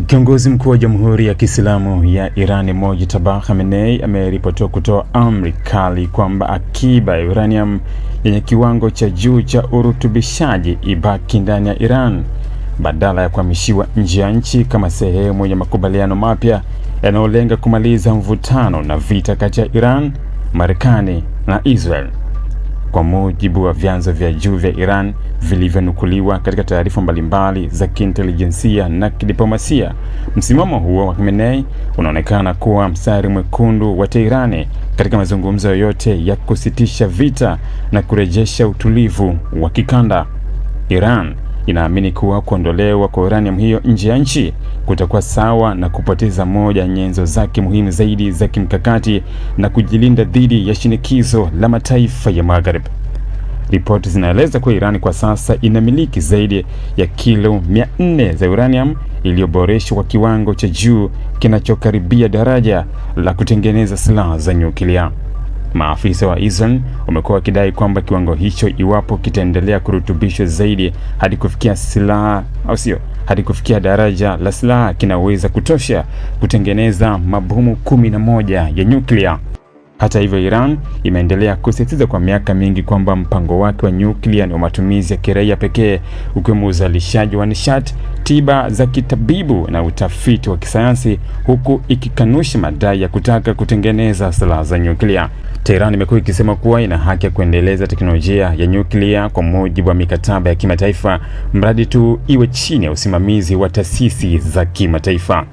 Kiongozi mkuu wa Jamhuri ya Kiislamu ya Iran Mojtaba Khamenei ameripotiwa kutoa amri kali kwamba akiba ya uranium yenye kiwango cha juu cha urutubishaji ibaki ndani ya Iran badala ya kuhamishiwa nje ya nchi kama sehemu ya makubaliano mapya yanayolenga kumaliza mvutano na vita kati ya Iran, Marekani na Israel. Kwa mujibu wa vyanzo vya juu vya Iran vilivyonukuliwa katika taarifa mbalimbali za kiintelijensia na kidiplomasia, msimamo huo wa Khamenei unaonekana kuwa mstari mwekundu wa Teherani katika mazungumzo yoyote ya kusitisha vita na kurejesha utulivu wa kikanda. Iran inaamini kuwa kuondolewa kwa uranium hiyo nje ya nchi kutakuwa sawa na kupoteza moja ya nyenzo zake muhimu zaidi za kimkakati na kujilinda dhidi ya shinikizo la mataifa ya Magharibi. Ripoti zinaeleza kuwa Iran kwa sasa inamiliki zaidi ya kilo 400 za uranium iliyoboreshwa kwa kiwango cha juu kinachokaribia daraja la kutengeneza silaha za nyuklia. Maafisa wa Israel wamekuwa wakidai kwamba kiwango hicho, iwapo kitaendelea kurutubishwa zaidi hadi kufikia daraja la silaha, kinaweza kutosha kutengeneza mabomu 11 ya nyuklia. Hata hivyo, Iran imeendelea kusisitiza kwa miaka mingi kwamba mpango wake wa nyuklia ni wa matumizi ya kiraia pekee, ukiwemo uzalishaji wa nishati, tiba za kitabibu na utafiti wa kisayansi, huku ikikanusha madai ya kutaka kutengeneza silaha za nyuklia. Tehran imekuwa ikisema kuwa ina haki ya kuendeleza teknolojia ya nyuklia kwa mujibu wa mikataba ya kimataifa, mradi tu iwe chini ya usimamizi wa taasisi za kimataifa.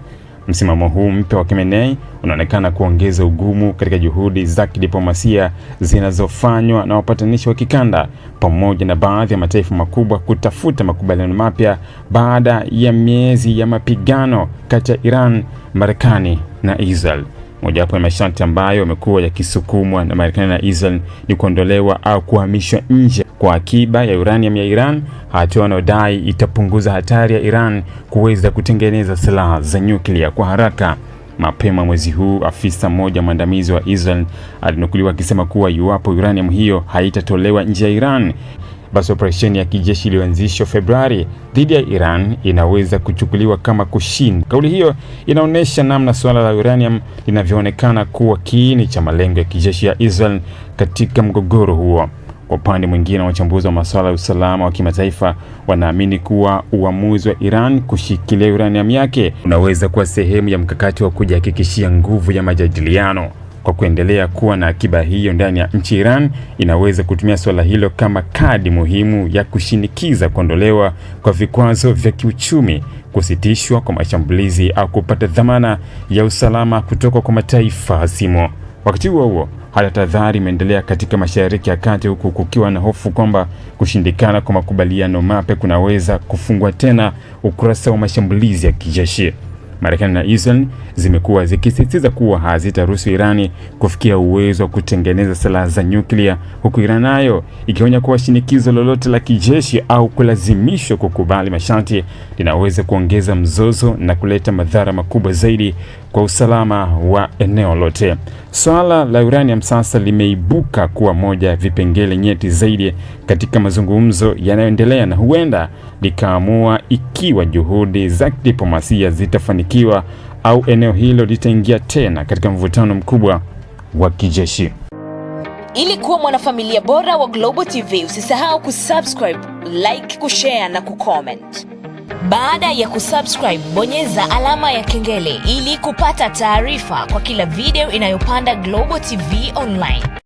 Msimamo huu mpya wa Khamenei unaonekana kuongeza ugumu katika juhudi za kidiplomasia zinazofanywa na wapatanishi wa kikanda pamoja na baadhi ya mataifa makubwa kutafuta makubaliano mapya baada ya miezi ya mapigano kati ya Iran, Marekani na Israel. Mojawapo ya masharti ambayo yamekuwa yakisukumwa na Marekani na Israel ni kuondolewa au kuhamishwa nje kwa akiba ya uranium ya Iran, hatua inayodai itapunguza hatari ya Iran kuweza kutengeneza silaha za nyuklia kwa haraka. Mapema mwezi huu, afisa mmoja mwandamizi wa Israel alinukuliwa akisema kuwa iwapo uranium hiyo haitatolewa nje ya Iran, basi operesheni ya kijeshi iliyoanzishwa Februari dhidi ya Iran inaweza kuchukuliwa kama kushinda. Kauli hiyo inaonyesha namna suala la uranium linavyoonekana kuwa kiini cha malengo ya kijeshi ya Israel katika mgogoro huo. Kwa upande mwingine, wachambuzi wa masuala ya usalama wa kimataifa wanaamini kuwa uamuzi wa Iran kushikilia uranium yake unaweza kuwa sehemu ya mkakati wa kujihakikishia nguvu ya majadiliano. Kwa kuendelea kuwa na akiba hiyo ndani ya nchi, Iran inaweza kutumia suala hilo kama kadi muhimu ya kushinikiza kuondolewa kwa vikwazo vya kiuchumi, kusitishwa kwa mashambulizi au kupata dhamana ya usalama kutoka kwa mataifa hasimu. Wakati huo hali tahadhari imeendelea katika Mashariki ya Kati, huku kukiwa na hofu kwamba kushindikana kwa makubaliano mapya kunaweza kufungua tena ukurasa wa mashambulizi ya kijeshi. Marekani na Israel zimekuwa zikisisitiza kuwa hazitaruhusu Irani kufikia uwezo wa kutengeneza silaha za nyuklia, huku Iran nayo ikionya kuwa shinikizo lolote la kijeshi au kulazimishwa kukubali masharti linaweza kuongeza mzozo na kuleta madhara makubwa zaidi kwa usalama wa eneo lote. Swala la uranium sasa limeibuka kuwa moja ya vipengele nyeti zaidi katika mazungumzo yanayoendelea, na huenda likaamua ikiwa juhudi za diplomasia zitafanikiwa au eneo hilo litaingia tena katika mvutano mkubwa wa kijeshi. Ili kuwa mwanafamilia bora wa Global TV, usisahau kusubscribe, like, kushare na kucomment. Baada ya kusubscribe, bonyeza alama ya kengele ili kupata taarifa kwa kila video inayopanda Global TV Online.